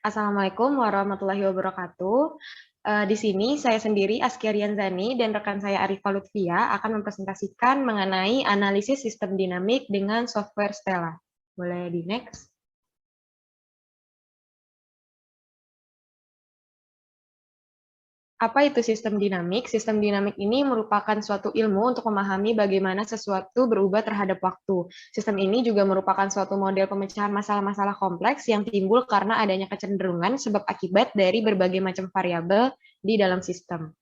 Assalamualaikum warahmatullahi wabarakatuh. Di sini saya sendiri, Askia Rianzani, dan rekan saya Arifa Lutfia akan mempresentasikan mengenai analisis sistem dinamik dengan software Stella. Boleh di next? Apa itu sistem dinamik? Sistem dinamik ini merupakan suatu ilmu untuk memahami bagaimana sesuatu berubah terhadap waktu. Sistem ini juga merupakan suatu model pemecahan masalah-masalah kompleks yang timbul karena adanya kecenderungan sebab akibat dari berbagai macam variabel di dalam sistem.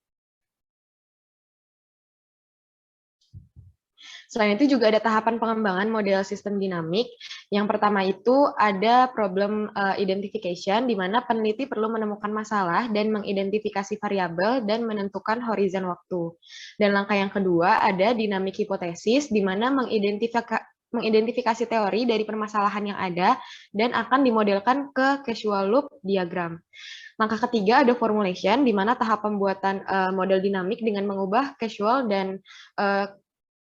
Selain itu juga ada tahapan pengembangan model sistem dinamik. Yang pertama itu ada problem identification, di mana peneliti perlu menemukan masalah dan mengidentifikasi variabel dan menentukan horizon waktu. Dan langkah yang kedua ada dinamik hipotesis, di mana mengidentifikasi teori dari permasalahan yang ada dan akan dimodelkan ke casual loop diagram. Langkah ketiga ada formulation, di mana tahap pembuatan model dinamik dengan mengubah casual dan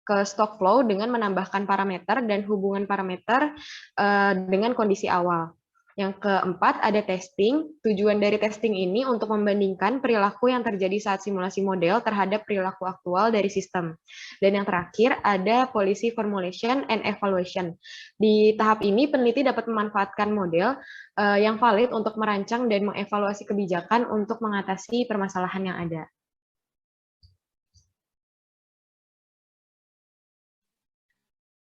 ke stock flow dengan menambahkan parameter dan hubungan parameter dengan kondisi awal. Yang keempat ada testing. Tujuan dari testing ini untuk membandingkan perilaku yang terjadi saat simulasi model terhadap perilaku aktual dari sistem. Dan yang terakhir ada policy formulation and evaluation. Di tahap ini peneliti dapat memanfaatkan model yang valid untuk merancang dan mengevaluasi kebijakan untuk mengatasi permasalahan yang ada.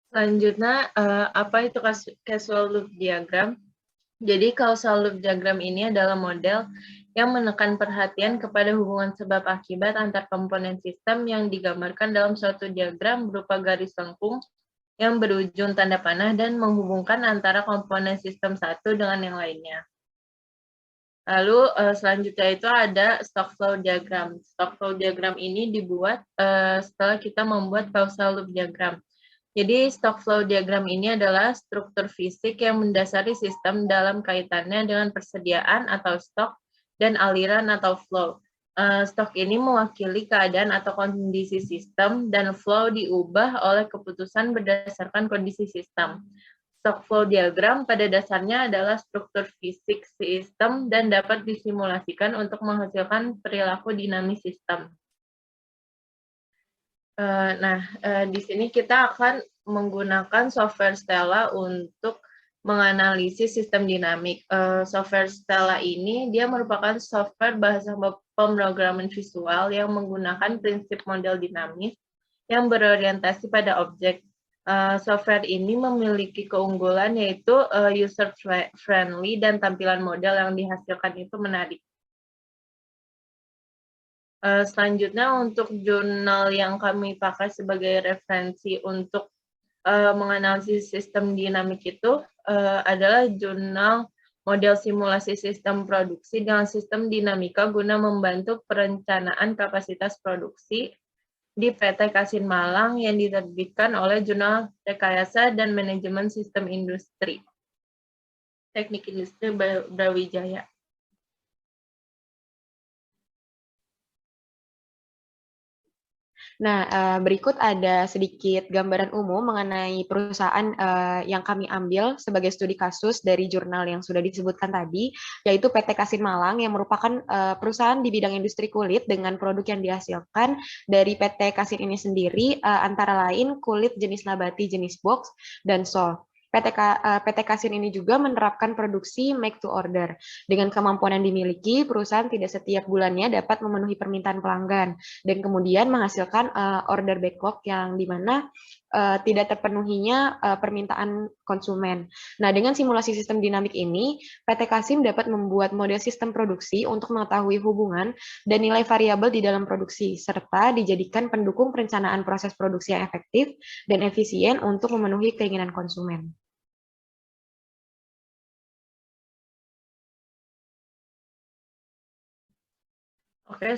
Selanjutnya, apa itu causal loop diagram? Jadi, causal loop diagram ini adalah model yang menekan perhatian kepada hubungan sebab akibat antar komponen sistem yang digambarkan dalam suatu diagram berupa garis lengkung yang berujung tanda panah dan menghubungkan antara komponen sistem satu dengan yang lainnya. Lalu selanjutnya itu ada stock flow diagram. Stock flow diagram ini dibuat setelah kita membuat causal loop diagram. Jadi stock flow diagram ini adalah struktur fisik yang mendasari sistem dalam kaitannya dengan persediaan atau stok dan aliran atau flow. Stok ini mewakili keadaan atau kondisi sistem dan flow diubah oleh keputusan berdasarkan kondisi sistem. Stock flow diagram pada dasarnya adalah struktur fisik sistem dan dapat disimulasikan untuk menghasilkan perilaku dinamis sistem. Nah, di sini kita akan menggunakan software Stella untuk menganalisis sistem dinamik. Software Stella ini dia merupakan software bahasa pemrograman visual yang menggunakan prinsip model dinamis yang berorientasi pada objek. Software ini memiliki keunggulan yaitu user friendly dan tampilan model yang dihasilkan itu menarik. Selanjutnya untuk jurnal yang kami pakai sebagai referensi untuk menganalisis sistem dinamik itu adalah jurnal model simulasi sistem produksi dengan sistem dinamika guna membantu perencanaan kapasitas produksi di PT Kasin Malang yang diterbitkan oleh Jurnal Rekayasa dan Manajemen Sistem Industri Teknik Industri Brawijaya. Nah, berikut ada sedikit gambaran umum mengenai perusahaan yang kami ambil sebagai studi kasus dari jurnal yang sudah disebutkan tadi, yaitu PT Kasin Malang yang merupakan perusahaan di bidang industri kulit dengan produk yang dihasilkan dari PT Kasin ini sendiri, antara lain kulit jenis nabati jenis box dan sol. PT Kasin ini juga menerapkan produksi make to order. Dengan kemampuan yang dimiliki, perusahaan tidak setiap bulannya dapat memenuhi permintaan pelanggan dan kemudian menghasilkan order backlog yang dimana tidak terpenuhinya permintaan konsumen. Nah, dengan simulasi sistem dinamik ini, PT Kasim dapat membuat model sistem produksi untuk mengetahui hubungan dan nilai variabel di dalam produksi, serta dijadikan pendukung perencanaan proses produksi yang efektif dan efisien untuk memenuhi keinginan konsumen. Oke,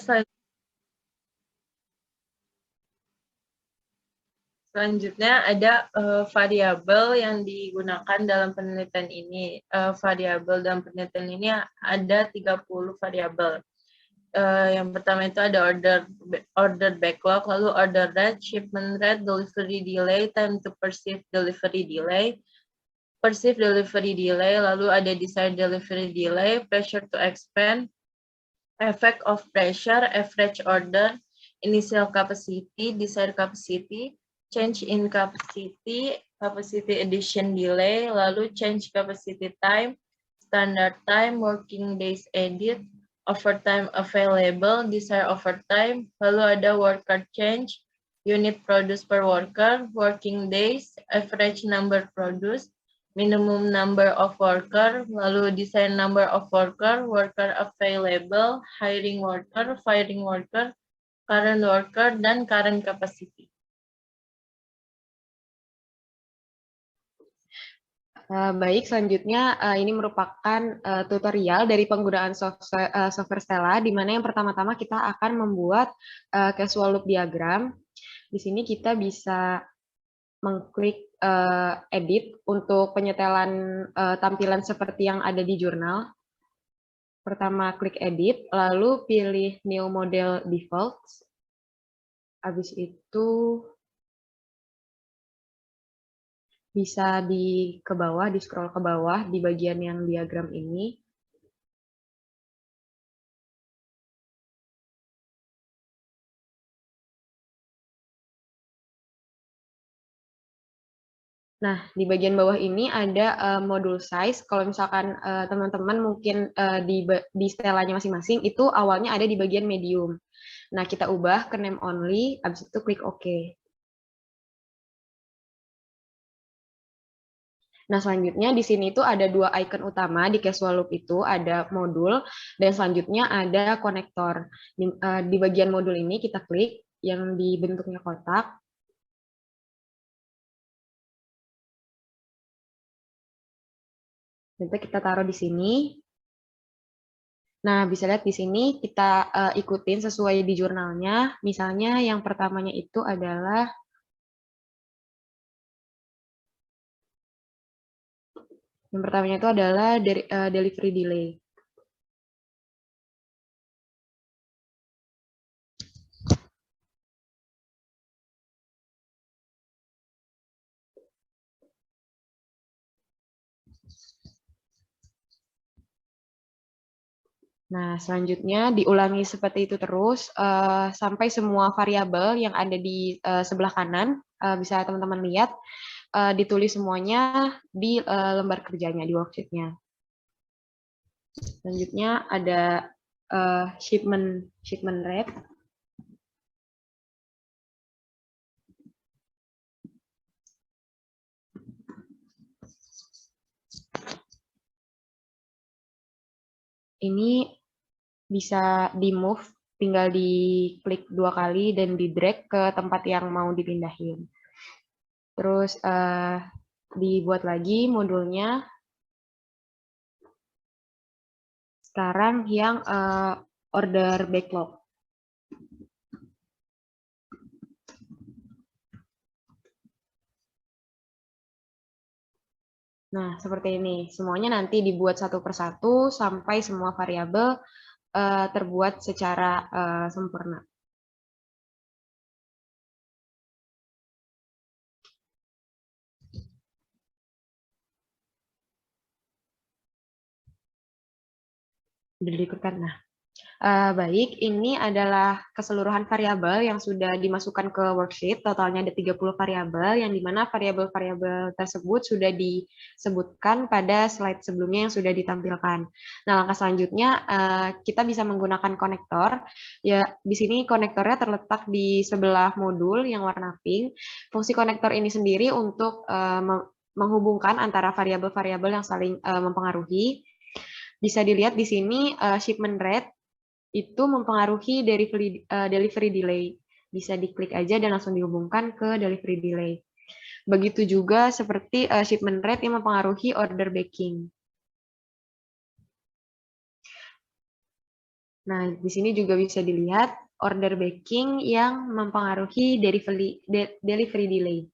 selanjutnya ada variabel yang digunakan dalam penelitian ini. Variabel dalam penelitian ini ada 30 variabel. Yang pertama itu ada order backlog, lalu order rate, shipment rate, delivery delay, time to perceive delivery delay, perceived delivery delay, lalu ada desired delivery delay, pressure to expand, effect of pressure, average order, initial capacity, desired capacity, change in capacity, capacity addition delay, lalu change capacity time, standard time, working days edit, overtime available, desired overtime, lalu ada worker change, unit produced per worker, working days, average number produced, minimum number of worker, lalu design number of worker, worker available, hiring worker, firing worker, current worker, dan current capacity. Baik, selanjutnya ini merupakan tutorial dari penggunaan software Stella, di mana yang pertama-tama kita akan membuat casual loop diagram. Di sini kita bisa mengklik edit untuk penyetelan tampilan seperti yang ada di jurnal. Pertama klik edit, lalu pilih new model default. Habis itu bisa ke bawah, di scroll ke bawah di bagian yang diagram ini. Nah, di bagian bawah ini ada modul size. Kalau misalkan teman-teman mungkin di setelannya masing-masing, itu awalnya ada di bagian medium. Nah, kita ubah ke name only, habis itu klik OK. Nah, selanjutnya di sini itu ada dua icon utama di casual loop itu, ada modul, dan selanjutnya ada konektor. Di bagian modul ini kita klik yang di bentuknya kotak. Nanti kita taruh di sini. Nah, bisa lihat di sini kita ikutin sesuai di jurnalnya. Misalnya yang pertamanya itu adalah delivery delay. Nah, selanjutnya diulangi seperti itu terus sampai semua variabel yang ada di sebelah kanan, bisa teman-teman lihat, ditulis semuanya di lembar kerjanya, di worksheet-nya. Selanjutnya ada shipment rate. Ini bisa di-move, tinggal diklik 2 kali dan di-drag ke tempat yang mau dipindahin. Terus dibuat lagi modulnya. Sekarang yang order backlog. Nah, seperti ini. Semuanya nanti dibuat satu persatu sampai semua variabel terbuat secara sempurna. Nah, baik, ini adalah keseluruhan variabel yang sudah dimasukkan ke worksheet. Totalnya ada 30 variabel, yang dimana variabel-variabel tersebut sudah disebutkan pada slide sebelumnya yang sudah ditampilkan. Nah, langkah selanjutnya kita bisa menggunakan konektor. Ya, di sini konektornya terletak di sebelah modul yang warna pink. Fungsi konektor ini sendiri untuk menghubungkan antara variabel-variabel yang saling mempengaruhi. Bisa dilihat di sini shipment rate itu mempengaruhi delivery delay. Bisa diklik aja dan langsung dihubungkan ke delivery delay. Begitu juga seperti shipment rate yang mempengaruhi order backing. Nah, di sini juga bisa dilihat order backing yang mempengaruhi delivery delay.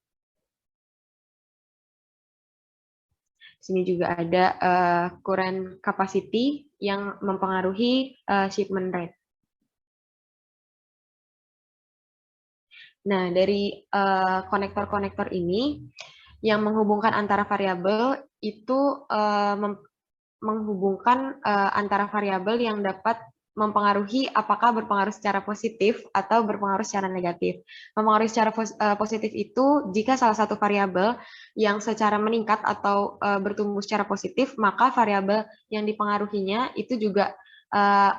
Sini juga ada current capacity yang mempengaruhi shipment rate. Nah, dari konektor-konektor ini yang menghubungkan antara variabel itu menghubungkan antara variabel yang dapat mempengaruhi apakah berpengaruh secara positif atau berpengaruh secara negatif. Mempengaruhi secara positif itu jika salah satu variabel yang secara meningkat atau bertumbuh secara positif, maka variabel yang dipengaruhinya itu juga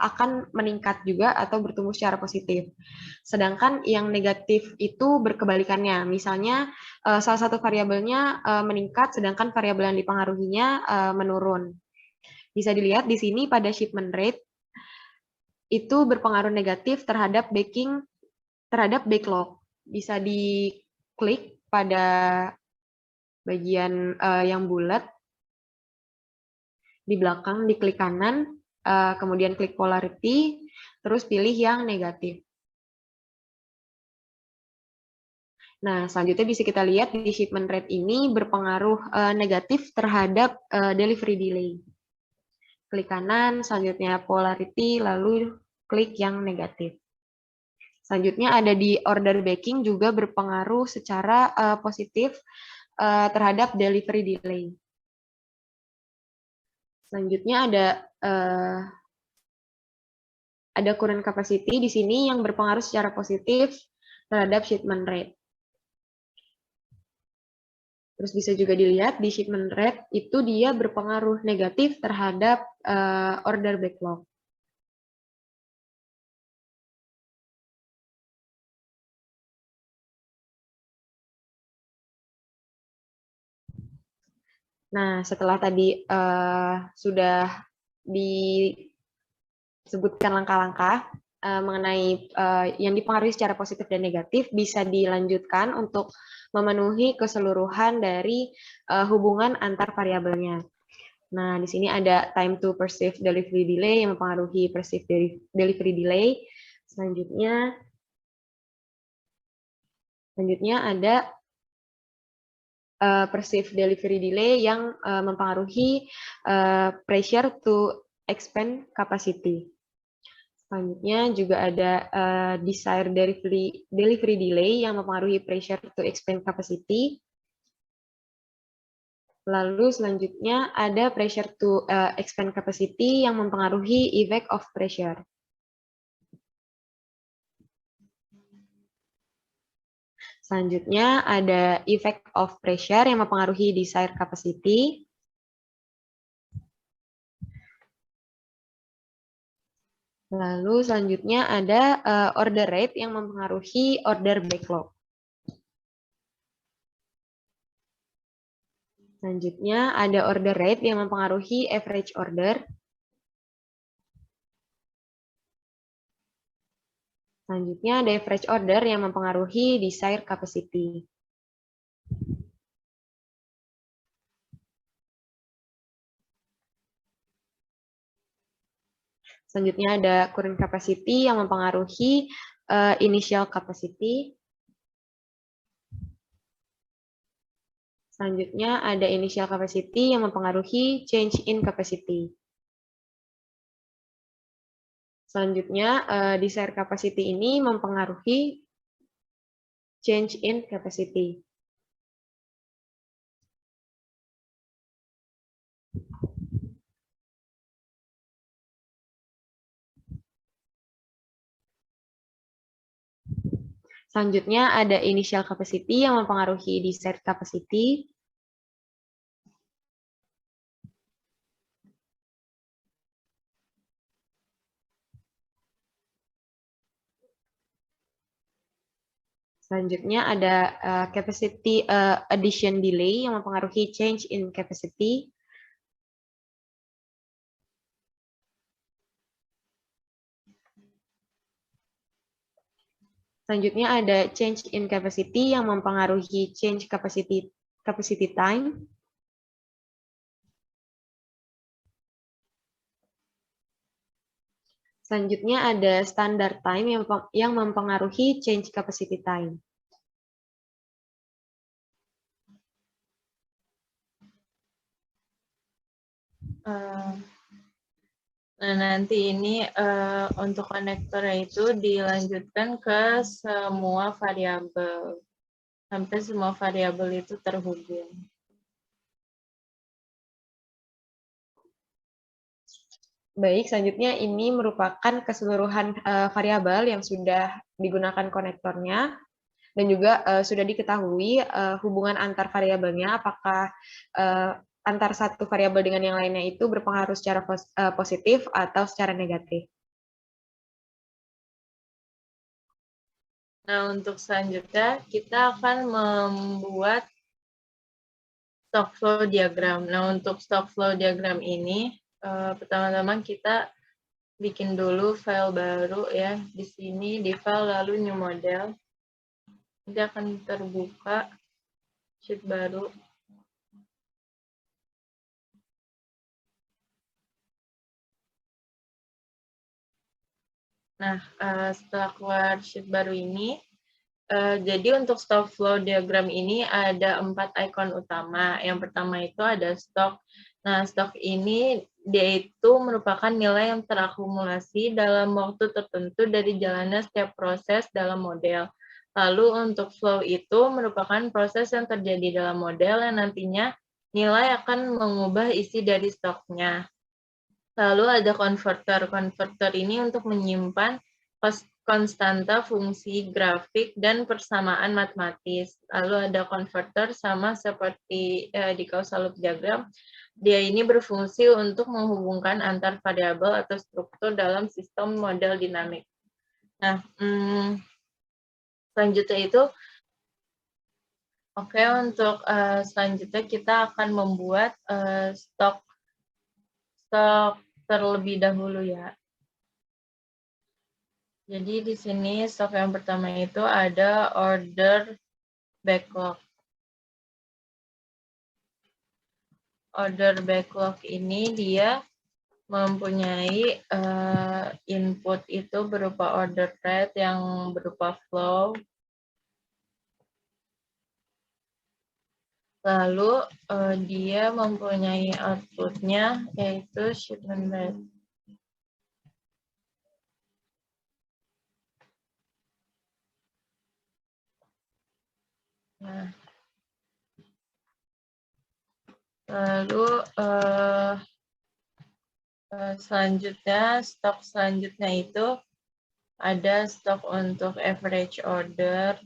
akan meningkat juga atau bertumbuh secara positif. Sedangkan yang negatif itu berkebalikannya. Misalnya salah satu variabelnya meningkat, sedangkan variabel yang dipengaruhinya menurun. Bisa dilihat di sini pada shipment rate itu berpengaruh negatif terhadap backlog. Bisa diklik pada bagian yang bulat di belakang, diklik kanan, kemudian klik polarity, terus pilih yang negatif. Nah, selanjutnya bisa kita lihat di shipment rate ini berpengaruh negatif terhadap delivery delay. Klik kanan, selanjutnya polarity, lalu klik yang negatif. Selanjutnya ada di order backing juga berpengaruh secara positif terhadap delivery delay. Selanjutnya ada current capacity di sini yang berpengaruh secara positif terhadap shipment rate. Terus bisa juga dilihat di shipment rate itu dia berpengaruh negatif terhadap order backlog. Nah, setelah tadi sudah disebutkan langkah-langkah mengenai yang dipengaruhi secara positif dan negatif, bisa dilanjutkan untuk memenuhi keseluruhan dari hubungan antar variabelnya. Nah, di sini ada time to perceived delivery delay yang mempengaruhi perceived delivery delay. Selanjutnya ada perceived delivery delay yang mempengaruhi pressure to expand capacity. Selanjutnya juga ada desired delivery delay yang mempengaruhi pressure to expand capacity. Lalu selanjutnya ada pressure to expand capacity yang mempengaruhi effect of pressure. Selanjutnya ada effect of pressure yang mempengaruhi desired capacity. Lalu selanjutnya ada order rate yang mempengaruhi order backlog. Selanjutnya ada order rate yang mempengaruhi average order. Selanjutnya ada average order yang mempengaruhi desired capacity. Selanjutnya ada current capacity yang mempengaruhi initial capacity. Selanjutnya ada initial capacity yang mempengaruhi change in capacity. Selanjutnya desired capacity ini mempengaruhi change in capacity. Selanjutnya ada initial capacity yang mempengaruhi desired capacity. Selanjutnya ada capacity addition delay yang mempengaruhi change in capacity. Selanjutnya ada change in capacity yang mempengaruhi change capacity time. Selanjutnya ada standard time yang mempengaruhi change capacity time. Nah, nanti ini untuk konektornya itu dilanjutkan ke semua variabel. Sampai semua variabel itu terhubung. Baik, selanjutnya ini merupakan keseluruhan variabel yang sudah digunakan konektornya dan juga sudah diketahui hubungan antar variabelnya, apakah antar satu variabel dengan yang lainnya itu berpengaruh secara positif atau secara negatif. Nah, untuk selanjutnya kita akan membuat stock flow diagram. Nah, untuk stock flow diagram ini, pertama-tama kita bikin dulu file baru ya. Di sini di file lalu new model. Nanti akan terbuka sheet baru. Nah, setelah keluar sheet baru ini, jadi untuk stock flow diagram ini ada 4 ikon utama. Yang pertama itu ada stok. Nah, stok ini dia itu merupakan nilai yang terakumulasi dalam waktu tertentu dari jalannya setiap proses dalam model. Lalu untuk flow itu merupakan proses yang terjadi dalam model yang nantinya nilai akan mengubah isi dari stoknya. Lalu ada converter. Converter ini untuk menyimpan konstanta fungsi grafik dan persamaan matematis. Lalu ada converter sama seperti di causal loop diagram. Dia ini berfungsi untuk menghubungkan antar variabel atau struktur dalam sistem model dinamik. Nah, selanjutnya itu, untuk selanjutnya kita akan membuat stok terlebih dahulu ya. Jadi di sini stok yang pertama itu ada order backlog. Order backlog ini dia mempunyai input itu berupa order rate yang berupa flow. Lalu dia mempunyai outputnya yaitu shipment rate. Nah, lalu selanjutnya stok selanjutnya itu ada stok untuk average order.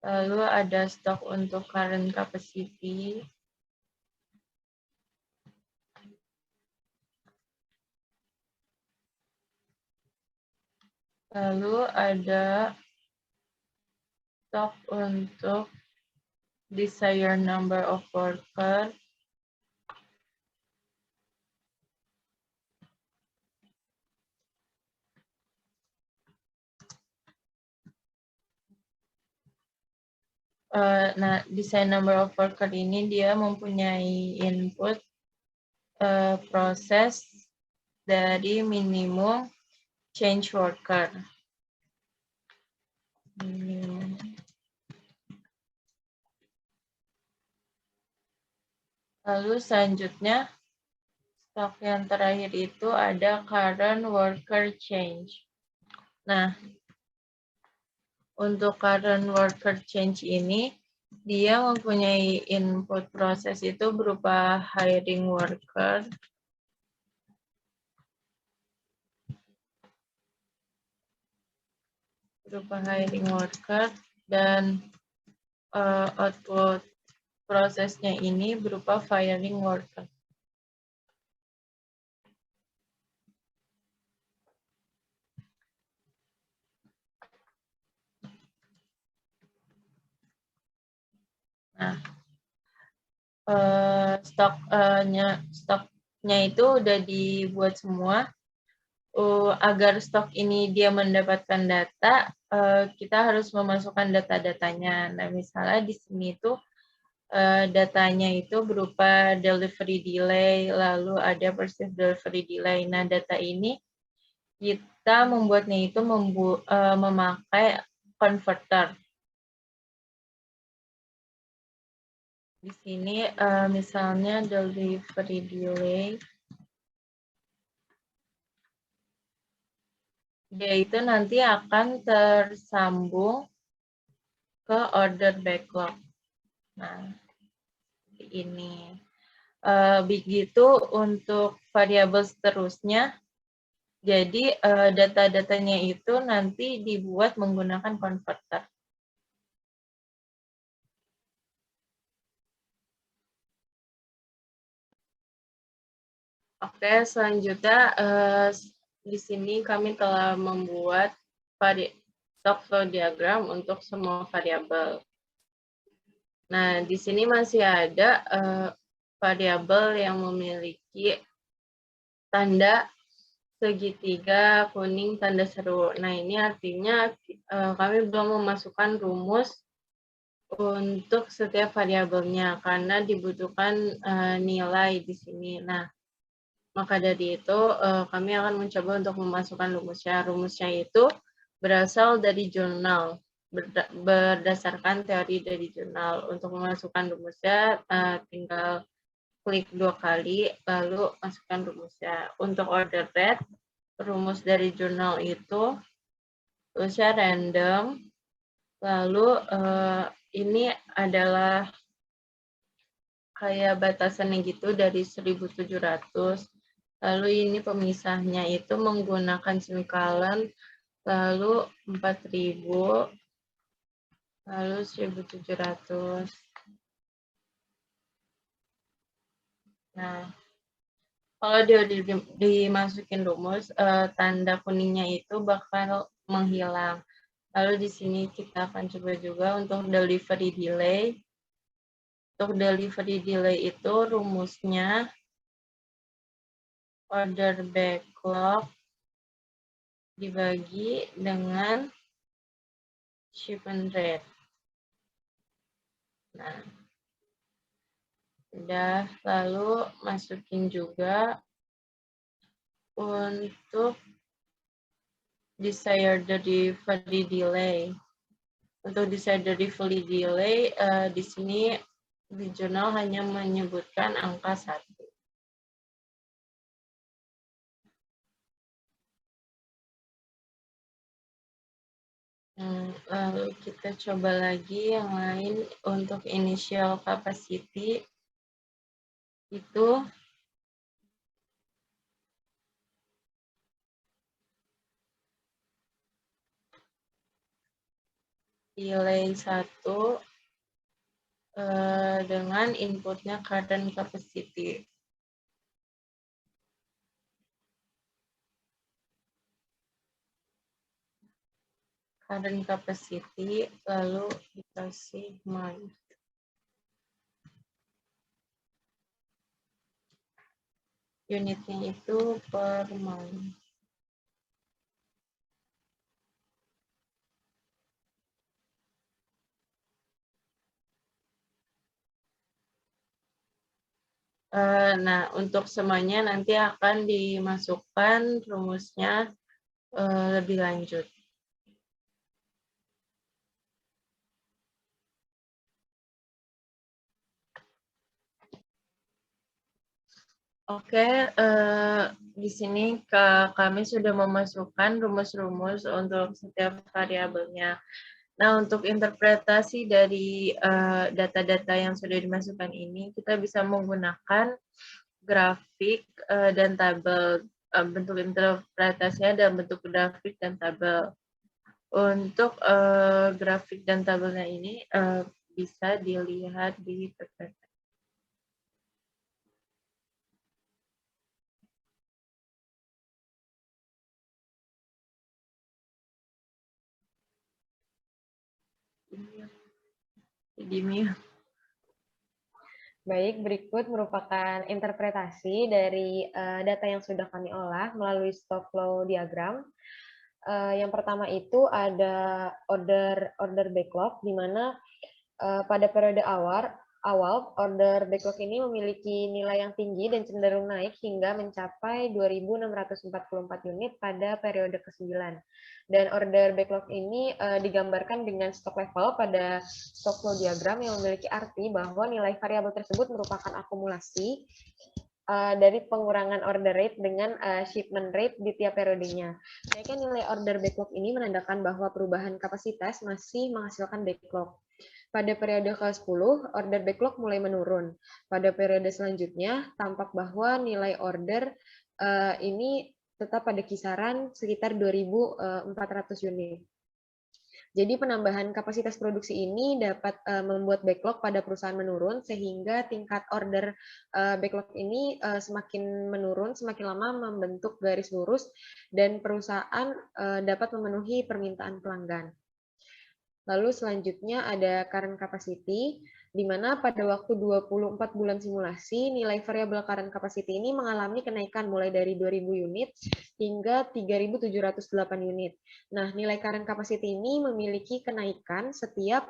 Lalu ada stok untuk current capacity. Lalu ada stok untuk desired number of worker. Nah, design number of worker ini dia mempunyai input proses dari minimum change worker. Lalu selanjutnya, stok yang terakhir itu ada current worker change. Nah, untuk current worker change ini, dia mempunyai input proses itu berupa hiring worker. Dan output prosesnya ini berupa firing worker. Nah, stoknya itu udah dibuat semua. Agar stok ini dia mendapatkan data, kita harus memasukkan data-datanya. Nah, misalnya di sini itu datanya itu berupa delivery delay, lalu ada perceived delivery delay. Nah, data ini kita membuatnya itu memakai converter. Di sini misalnya delivery delay, dia itu nanti akan tersambung ke order backlog. Nah, seperti ini. Begitu untuk variabel seterusnya. Jadi data-datanya itu nanti dibuat menggunakan converter. Oke, selanjutnya di sini kami telah membuat stock flow diagram untuk semua variabel. Nah, di sini masih ada variabel yang memiliki tanda segitiga kuning tanda seru. Nah, ini artinya kami belum memasukkan rumus untuk setiap variabelnya karena dibutuhkan nilai di sini. Nah, maka dari itu, kami akan mencoba untuk memasukkan rumusnya. Rumusnya itu berasal dari jurnal, berdasarkan teori dari jurnal. Untuk memasukkan rumusnya, tinggal klik 2 kali, lalu masukkan rumusnya. Untuk order rate, rumus dari jurnal itu, rumusnya random, lalu ini adalah kayak batasannya gitu dari 1700. Lalu ini pemisahnya itu menggunakan semikolon, lalu 4000, lalu 1700. Nah, kalau dia dimasukin rumus, tanda kuningnya itu bakal menghilang. Lalu di sini kita akan coba juga untuk delivery delay. Untuk delivery delay itu rumusnya order backlog dibagi dengan shipment rate. Nah, udah, lalu masukin juga untuk desired delivery delay. Untuk desired delivery delay, di sini di jurnal hanya menyebutkan angka 1. Lalu kita coba lagi yang lain untuk initial capacity itu delay 1 dengan inputnya current capacity. Current capacity lalu dikasih month. Unitnya itu per month. Nah, untuk semuanya nanti akan dimasukkan rumusnya lebih lanjut. Oke, di sini kami sudah memasukkan rumus-rumus untuk setiap variabelnya. Nah, untuk interpretasi dari data-data yang sudah dimasukkan ini, kita bisa menggunakan grafik dan tabel. Bentuk interpretasinya dalam bentuk grafik dan tabel. Untuk grafik dan tabelnya ini bisa dilihat di PPT. Baik, berikut merupakan interpretasi dari data yang sudah kami olah melalui stock flow diagram. Yang pertama itu ada order backlog, di mana pada periode awal order backlog ini memiliki nilai yang tinggi dan cenderung naik hingga mencapai 2.644 unit pada periode ke-9. Dan order backlog ini digambarkan dengan stock level pada stock flow diagram yang memiliki arti bahwa nilai variabel tersebut merupakan akumulasi dari pengurangan order rate dengan shipment rate di tiap periodenya. Naiknya nilai order backlog ini menandakan bahwa perubahan kapasitas masih menghasilkan backlog. Pada periode ke-10, order backlog mulai menurun. Pada periode selanjutnya, tampak bahwa nilai order ini tetap pada kisaran sekitar 2.400 unit. Jadi penambahan kapasitas produksi ini dapat membuat backlog pada perusahaan menurun sehingga tingkat order backlog ini semakin menurun, semakin lama membentuk garis lurus dan perusahaan dapat memenuhi permintaan pelanggan. Lalu selanjutnya ada current capacity, di mana pada waktu 24 bulan simulasi, nilai variabel current capacity ini mengalami kenaikan mulai dari 2.000 unit hingga 3.708 unit. Nah, nilai current capacity ini memiliki kenaikan setiap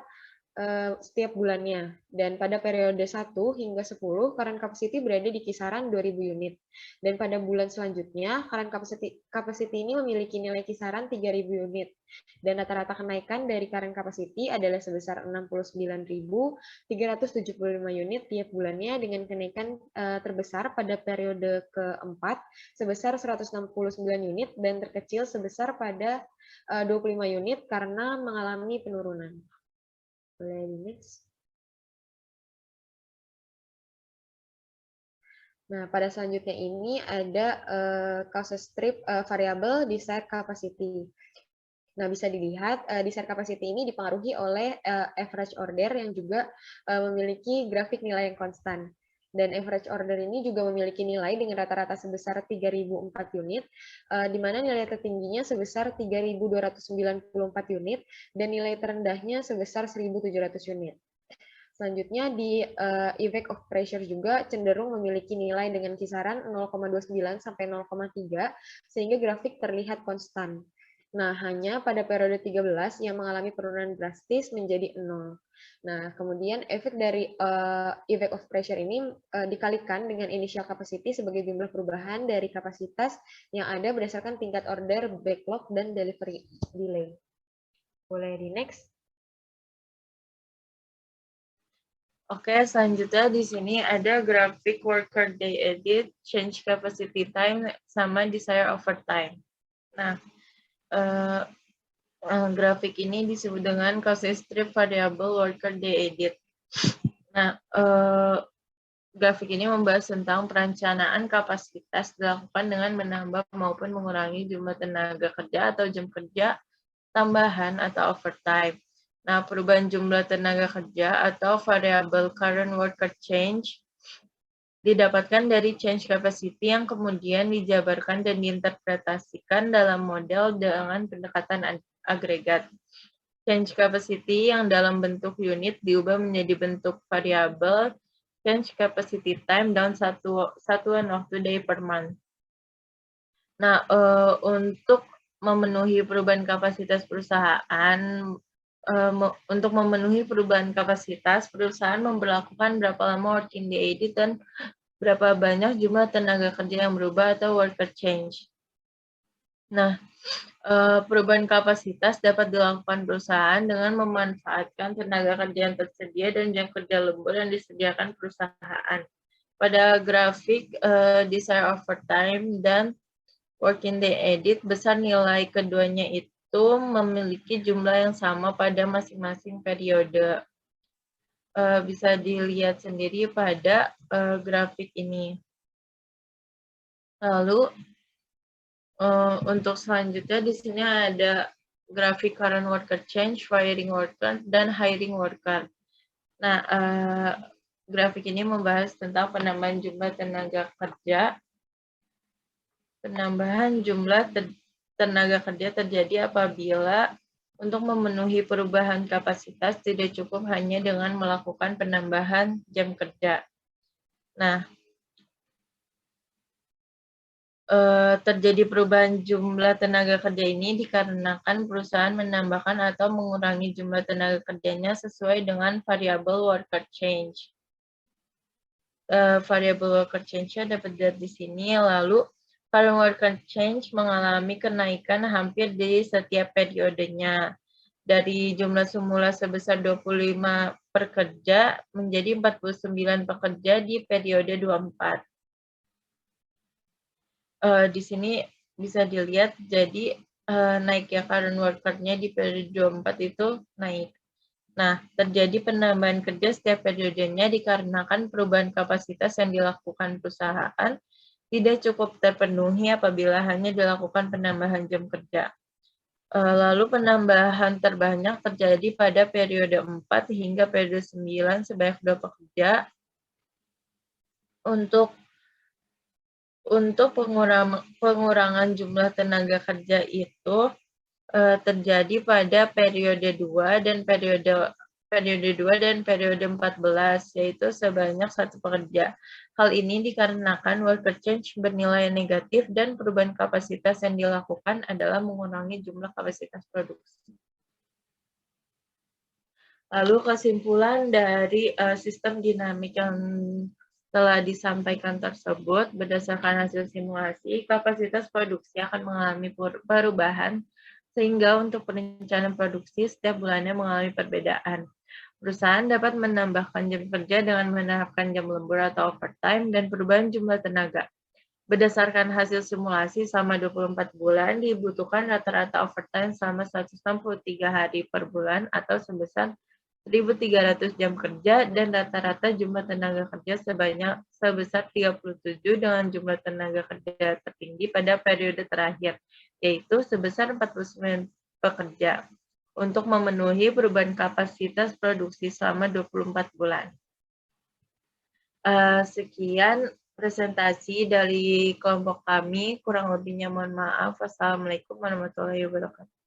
bulannya. Dan pada periode 1 hingga 10, current capacity berada di kisaran 2.000 unit. Dan pada bulan selanjutnya, current capacity ini memiliki nilai kisaran 3.000 unit. Dan rata-rata kenaikan dari current capacity adalah sebesar 69.375 unit tiap bulannya dengan kenaikan terbesar pada periode keempat sebesar 169 unit dan terkecil sebesar pada 25 unit karena mengalami penurunan. Boleh di next. Nah, pada selanjutnya ini ada causes strip variable desired capacity. Nah, bisa dilihat desired capacity ini dipengaruhi oleh average order yang juga memiliki grafik nilai yang konstan. Dan average order ini juga memiliki nilai dengan rata-rata sebesar 3.004 unit, di mana nilai tertingginya sebesar 3.294 unit, dan nilai terendahnya sebesar 1.700 unit. Selanjutnya di effect of pressure juga cenderung memiliki nilai dengan kisaran 0,29 sampai 0,3 sehingga grafik terlihat konstan. Nah, hanya pada periode 13 yang mengalami penurunan drastis menjadi 0. Nah, kemudian efek dari effect of pressure ini dikalikan dengan initial capacity sebagai jumlah perubahan dari kapasitas yang ada berdasarkan tingkat order, backlog, dan delivery delay. Boleh di next. Oke, selanjutnya di sini ada grafik worker day edit, change capacity time, sama desire overtime. Nah, grafik ini disebut dengan causes strip variable worker day edit. Nah, grafik ini membahas tentang perencanaan kapasitas dilakukan dengan menambah maupun mengurangi jumlah tenaga kerja atau jam kerja tambahan atau overtime. Nah, perubahan jumlah tenaga kerja atau variable current worker change didapatkan dari change capacity yang kemudian dijabarkan dan diinterpretasikan dalam model dengan pendekatan agregat. Change capacity yang dalam bentuk unit diubah menjadi bentuk variabel change capacity time dalam satuan waktu day per month. Nah, untuk memenuhi perubahan kapasitas perusahaan, untuk memenuhi perubahan kapasitas, perusahaan memberlakukan berapa lama working day edit dan berapa banyak jumlah tenaga kerja yang berubah atau worker change. Nah, perubahan kapasitas dapat dilakukan perusahaan dengan memanfaatkan tenaga kerja yang tersedia dan jam kerja lembur yang disediakan perusahaan. Pada grafik desire overtime dan working day edit, besar nilai keduanya itu memiliki jumlah yang sama pada masing-masing periode. Bisa dilihat sendiri pada grafik ini. Lalu, untuk selanjutnya di sini ada grafik current worker change, firing worker, dan hiring worker. Nah, grafik ini membahas tentang penambahan jumlah tenaga kerja. Penambahan jumlah tenaga kerja terjadi apabila untuk memenuhi perubahan kapasitas tidak cukup hanya dengan melakukan penambahan jam kerja. Nah, terjadi perubahan jumlah tenaga kerja ini dikarenakan perusahaan menambahkan atau mengurangi jumlah tenaga kerjanya sesuai dengan variabel worker change. Variabel worker change-nya dapat dilihat di sini. Lalu, current worker change mengalami kenaikan hampir di setiap periodenya. Dari jumlah semula sebesar 25 pekerja menjadi 49 pekerja di periode 24. Di sini bisa dilihat jadi naiknya current worker-nya di periode 24 itu naik. Nah, terjadi penambahan kerja setiap periodenya dikarenakan perubahan kapasitas yang dilakukan perusahaan tidak cukup terpenuhi apabila hanya dilakukan penambahan jam kerja. Lalu penambahan terbanyak terjadi pada periode 4 hingga periode 9 sebanyak 2 pekerja. Untuk pengurangan jumlah tenaga kerja itu terjadi pada periode 2 dan periode 14, yaitu sebanyak 1 pekerja. Hal ini dikarenakan worker change bernilai negatif dan perubahan kapasitas yang dilakukan adalah mengurangi jumlah kapasitas produksi. Lalu kesimpulan dari sistem dinamik yang telah disampaikan tersebut, berdasarkan hasil simulasi, kapasitas produksi akan mengalami perubahan, sehingga untuk perencanaan produksi setiap bulannya mengalami perbedaan. Perusahaan dapat menambahkan jam kerja dengan menerapkan jam lembur atau overtime dan perubahan jumlah tenaga. Berdasarkan hasil simulasi selama 24 bulan, dibutuhkan rata-rata overtime selama 163 hari per bulan atau sebesar 1.300 jam kerja dan rata-rata jumlah tenaga kerja sebesar 37 dengan jumlah tenaga kerja tertinggi pada periode terakhir, yaitu sebesar 49 pekerja, untuk memenuhi perubahan kapasitas produksi selama 24 bulan. Sekian presentasi dari kelompok kami, kurang lebihnya mohon maaf. Wassalamualaikum warahmatullahi wabarakatuh.